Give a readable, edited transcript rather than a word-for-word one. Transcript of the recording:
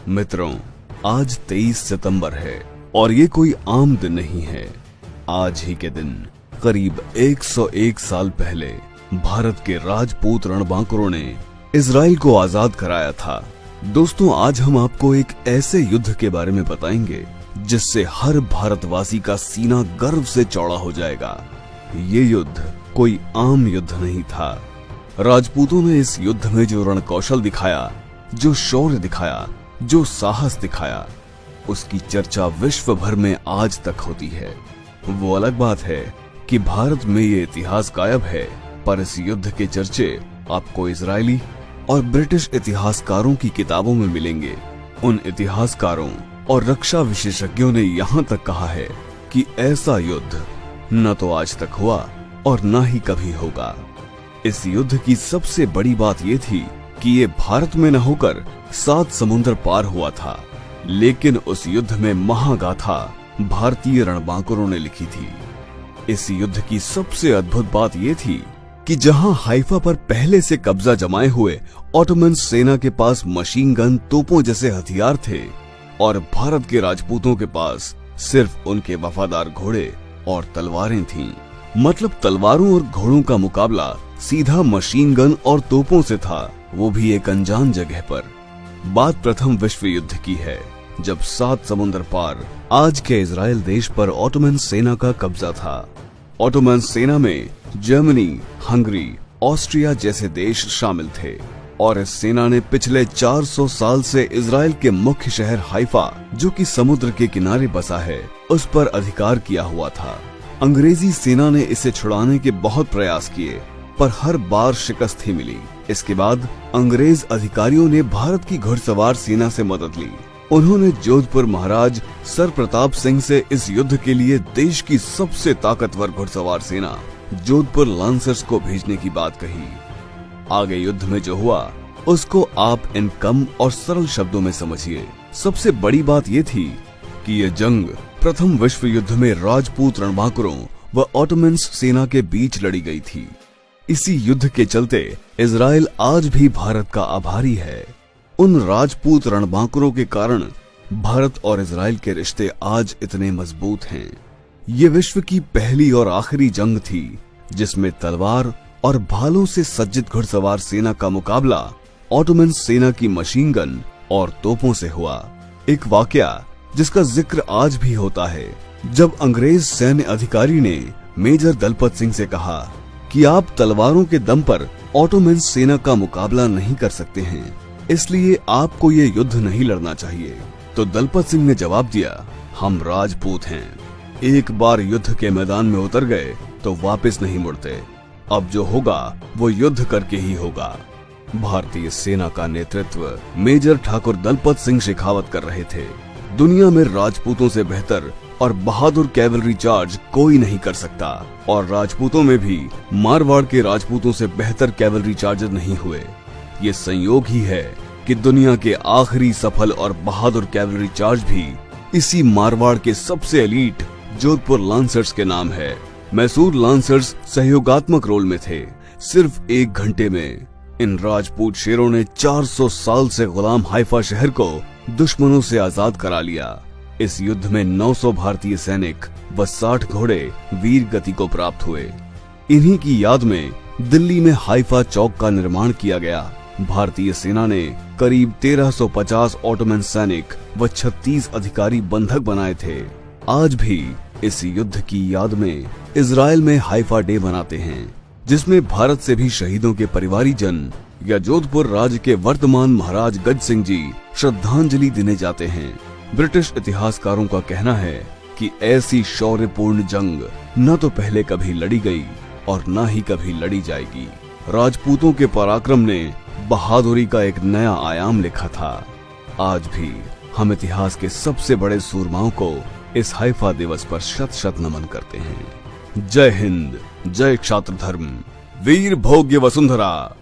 मित्रों, आज 23 सितंबर है और ये कोई आम दिन नहीं है। आज ही के दिन करीब 101 साल पहले भारत के राजपूत रणबांकुरों ने इजराइल को आजाद कराया था। दोस्तों, आज हम आपको एक ऐसे युद्ध के बारे में बताएंगे जिससे हर भारतवासी का सीना गर्व से चौड़ा हो जाएगा। ये युद्ध कोई आम युद्ध नहीं था। राजपूतों ने इस युद्ध में जो रणकौशल दिखाया, जो शौर्य दिखाया, जो साहस दिखाया, उसकी चर्चा विश्व भर में आज तक होती है। वो अलग बात है कि भारत में ये इतिहास गायब है, पर इस युद्ध के चर्चे आपको इजरायली और ब्रिटिश इतिहासकारों की किताबों में मिलेंगे। उन इतिहासकारों और रक्षा विशेषज्ञों ने यहाँ तक कहा है कि ऐसा युद्ध न तो आज तक हुआ और न ही कभी होगा। इस युद्ध की सबसे बड़ी बात ये थी कि ये भारत में न होकर 7 समुद्र पार हुआ था, लेकिन उस युद्ध में महागाथा भारतीय रणबांकुरों ने लिखी थी। इस युद्ध की सबसे अद्भुत बात ये थी कि जहां हाइफा पर पहले से कब्जा जमाए हुए ऑटोमन सेना के पास मशीन गन, तोपों जैसे हथियार थे और भारत के राजपूतों के पास सिर्फ उनके वफादार घोड़े और तलवारें थीं। मतलब तलवारों और घोड़ों का मुकाबला सीधा मशीन गन और तोपों से था, वो भी एक अनजान जगह पर। बात प्रथम विश्व युद्ध की है, जब 7 समुद्र पार आज के इजराइल देश पर ऑटोमन सेना का कब्जा था। ऑटोमन सेना में जर्मनी, हंगरी, ऑस्ट्रिया जैसे देश शामिल थे और इस सेना ने पिछले 400 साल से इजराइल के मुख्य शहर हाइफा, जो कि समुद्र के किनारे बसा है, उस पर अधिकार किया हुआ था। अंग्रेजी सेना ने इसे छुड़ाने के बहुत प्रयास किए, पर हर बार शिकस्त ही मिली। इसके बाद अंग्रेज अधिकारियों ने भारत की घुड़सवार सेना से मदद ली। उन्होंने जोधपुर महाराज सर प्रताप सिंह से इस युद्ध के लिए देश की सबसे ताकतवर घुड़सवार सेना जोधपुर लांसर्स को भेजने की बात कही। आगे युद्ध में जो हुआ उसको आप इन कम और सरल शब्दों में समझिए। सबसे बड़ी बात ये थी कि ये जंग प्रथम विश्व युद्ध में राजपूत रणबांकुरों व ऑटोमन सेना के बीच लड़ी गई थी। इसी युद्ध के चलते इजराइल आज भी भारत का आभारी है। उन राजपूत रणबांकुरों के कारण भारत और इजराइल के रिश्ते आज इतने मजबूत हैं। ये विश्व की पहली और आखिरी जंग थी जिसमें तलवार और भालों से सज्जित घुड़सवार सेना का मुकाबला ऑटोमन सेना की मशीन गन और तोपों से हुआ। एक वाकया जिसका जिक्र आज भी होता है, जब अंग्रेज सैन्य अधिकारी ने मेजर दलपत सिंह से कहा कि आप तलवारों के दम पर ऑटोमन सेना का मुकाबला नहीं कर सकते हैं, इसलिए आपको ये युद्ध नहीं लड़ना चाहिए। तो दलपत सिंह ने जवाब दिया, हम राजपूत हैं, एक बार युद्ध के मैदान में उतर गए तो वापस नहीं मुड़ते। अब जो होगा वो युद्ध करके ही होगा। भारतीय सेना का नेतृत्व मेजर ठाकुर दलपत सिंह शेखावत कर रहे थे। दुनिया में राजपूतों से बेहतर और बहादुर कैवलरी चार्ज कोई नहीं कर सकता, और राजपूतों में भी मारवाड़ के राजपूतों से बेहतर कैवलरी चार्जर नहीं हुए। ये संयोग ही है कि दुनिया के आखिरी सफल और बहादुर कैवलरी चार्ज भी इसी मारवाड़ के सबसे एलीट जोधपुर लांसर्स के नाम है। मैसूर लांसर्स सहयोगात्मक रोल में थे। सिर्फ 1 घंटे में इन राजपूत शेरों ने 400 साल से गुलाम हाइफा शहर को दुश्मनों से आजाद करा लिया। इस युद्ध में 900 भारतीय सैनिक व 60 घोड़े वीर गति को प्राप्त हुए। इन्हीं की याद में दिल्ली में हाइफा चौक का निर्माण किया गया। भारतीय सेना ने करीब 1350 ऑटोमन सैनिक व 36 अधिकारी बंधक बनाए थे। आज भी इस युद्ध की याद में इजराइल में हाइफा डे मनाते हैं, जिसमें भारत से भी शहीदों के परिवारीजन या जोधपुर राज्य के वर्तमान महाराज गज सिंह जी श्रद्धांजलि देने जाते हैं। ब्रिटिश इतिहासकारों का कहना है कि ऐसी शौर्यपूर्ण जंग न तो पहले कभी लड़ी गई और न ही कभी लड़ी जाएगी। राजपूतों के पराक्रम ने बहादुरी का एक नया आयाम लिखा था। आज भी हम इतिहास के सबसे बड़े सूरमाओं को इस हाइफा दिवस पर शत शत नमन करते हैं। जय हिंद, जय क्षात्र धर्म, वीर भोग्य वसुंधरा।